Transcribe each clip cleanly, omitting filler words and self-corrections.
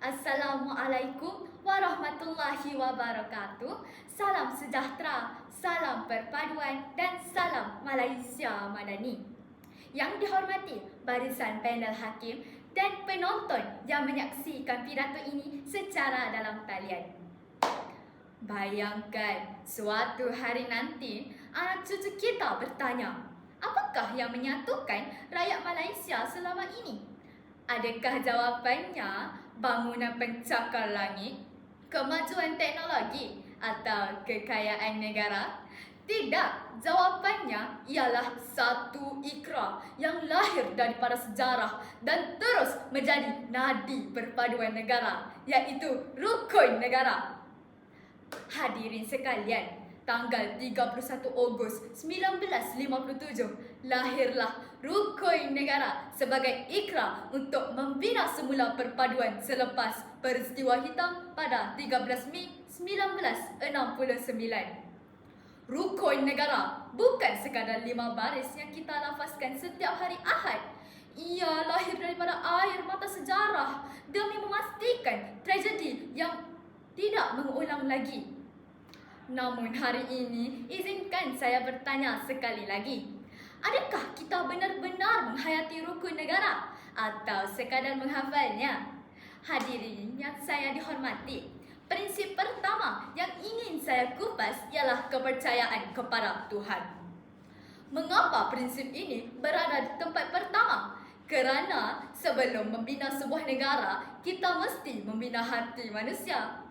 Assalamualaikum warahmatullahi wabarakatuh. Salam sejahtera, salam perpaduan dan salam Malaysia Madani. Yang dihormati barisan panel hakim dan penonton yang menyaksikan pidato ini secara dalam talian. Bayangkan suatu hari nanti anak cucu kita bertanya, apakah yang menyatukan rakyat Malaysia selama ini? Adakah jawapannya bangunan pencakar langit, kemajuan teknologi atau kekayaan negara? Tidak, jawapannya ialah satu ikrar yang lahir daripada sejarah dan terus menjadi nadi perpaduan negara, iaitu rukun negara. Hadirin sekalian, tanggal 31 Ogos 1957 lahirlah Rukun Negara sebagai ikrar untuk membina semula perpaduan selepas peristiwa hitam pada 13 Mei 1969. Rukun Negara bukan sekadar 5 baris yang kita lafazkan setiap hari Ahad. Ia lahir daripada air mata sejarah demi memastikan tragedi yang tidak mengulang lagi. Namun hari ini, izinkan saya bertanya sekali lagi. Adakah kita benar-benar menghayati rukun negara atau sekadar menghafalnya? Hadirin yang saya dihormati, prinsip pertama yang ingin saya kupas ialah kepercayaan kepada Tuhan. Mengapa prinsip ini berada di tempat pertama? Kerana sebelum membina sebuah negara, kita mesti membina hati manusia.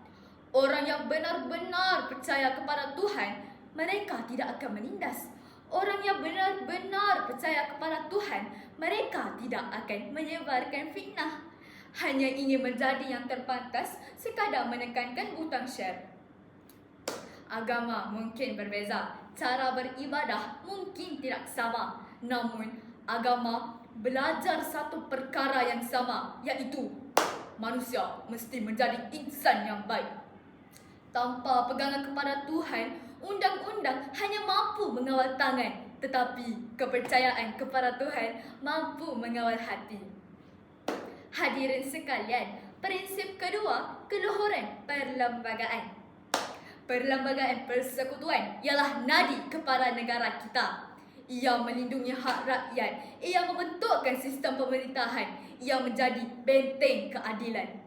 Orang yang benar-benar percaya kepada Tuhan, mereka tidak akan menindas. Orang yang benar-benar percaya kepada Tuhan, mereka tidak akan menyebarkan fitnah. Hanya ingin menjadi yang terpantas, sekadar menekankan butang share. Agama mungkin berbeza, cara beribadah mungkin tidak sama. Namun, agama belajar satu perkara yang sama, iaitu manusia mesti menjadi insan yang baik. Tanpa pegangan kepada Tuhan, undang-undang hanya mampu mengawal tangan, tetapi kepercayaan kepada Tuhan mampu mengawal hati. Hadirin sekalian, prinsip kedua, keluhuran perlembagaan. Perlembagaan persekutuan ialah nadi kepada negara kita. Ia melindungi hak rakyat, ia membentukkan sistem pemerintahan, ia menjadi benteng keadilan.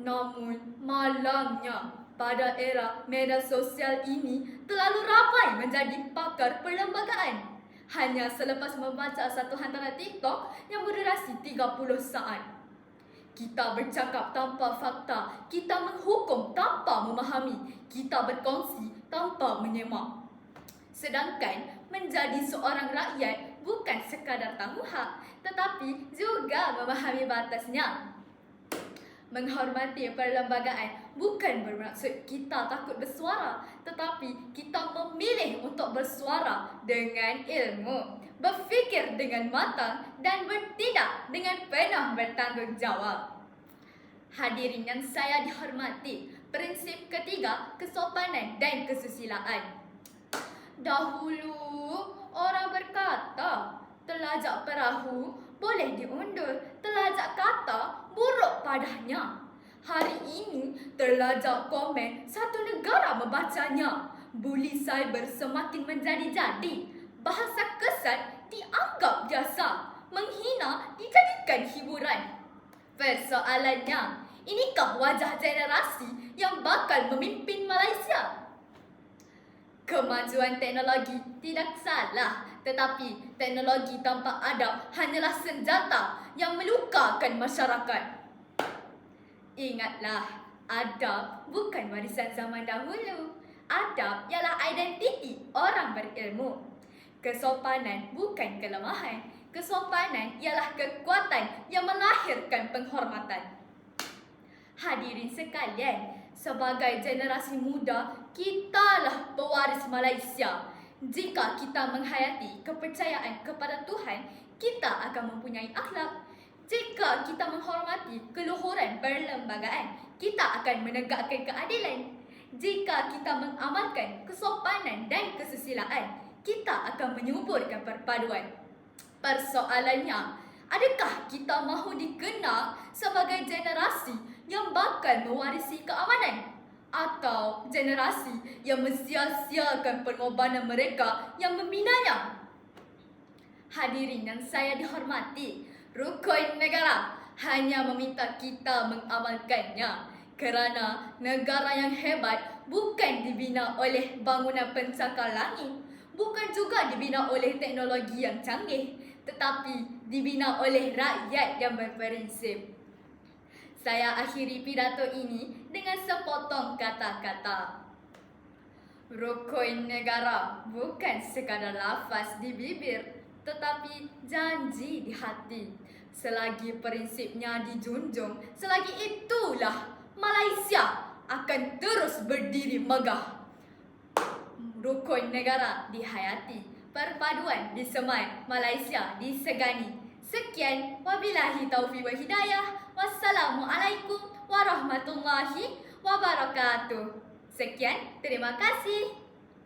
Namun, malangnya, pada era media sosial ini terlalu ramai menjadi pakar perlembagaan. Hanya selepas membaca satu hantaran TikTok yang berdurasi 30 saat. Kita bercakap tanpa fakta, kita menghukum tanpa memahami, kita berkongsi tanpa menyemak. Sedangkan menjadi seorang rakyat bukan sekadar tahu hak, tetapi juga memahami batasnya. Menghormati perlembagaan bukan bermaksud kita takut bersuara, tetapi kita memilih untuk bersuara dengan ilmu, berfikir dengan matang dan bertindak dengan penuh bertanggungjawab. Hadirin yang saya dihormati, prinsip ketiga, kesopanan dan kesusilaan. Dahulu orang berkata, telajak perahu boleh diundur, telajak kata buruk padanya. Hari ini, telajak komen satu negara membacanya. Buli cyber semakin menjadi-jadi. Bahasa kesat dianggap biasa. Menghina dijadikan hiburan. Persoalannya, inikah wajah generasi yang bakal memimpin Malaysia? Kemajuan teknologi tidak salah, tetapi teknologi tanpa adab hanyalah senjata yang melukakan masyarakat. Ingatlah, adab bukan warisan zaman dahulu. Adab ialah identiti orang berilmu. Kesopanan bukan kelemahan. Kesopanan ialah kekuatan yang melahirkan penghormatan. Hadirin sekalian, sebagai generasi muda, kitalah pewaris Malaysia. Jika kita menghayati kepercayaan kepada Tuhan, kita akan mempunyai akhlak. Jika kita menghormati keluhuran perlembagaan, kita akan menegakkan keadilan. Jika kita mengamalkan kesopanan dan kesusilaan, kita akan menyuburkan perpaduan. Persoalannya, adakah kita mahu dikenal sebagai generasi bakal mewarisi keamanan, atau generasi yang mensia-siakan pengorbanan mereka yang membinanya. Hadirin yang saya dihormati, rukun negara hanya meminta kita mengamalkannya kerana negara yang hebat bukan dibina oleh bangunan pencakar langit, bukan juga dibina oleh teknologi yang canggih, tetapi dibina oleh rakyat yang berprinsip. Saya akhiri pidato ini dengan sepotong kata-kata. Rukun negara bukan sekadar lafaz di bibir, tetapi janji di hati. Selagi prinsipnya dijunjung, selagi itulah Malaysia akan terus berdiri megah. Rukun negara dihayati, perpaduan disemai, Malaysia disegani. Sekian, wabillahi taufiq wal hidayah. Wassalamualaikum warahmatullahi wabarakatuh. Sekian, terima kasih.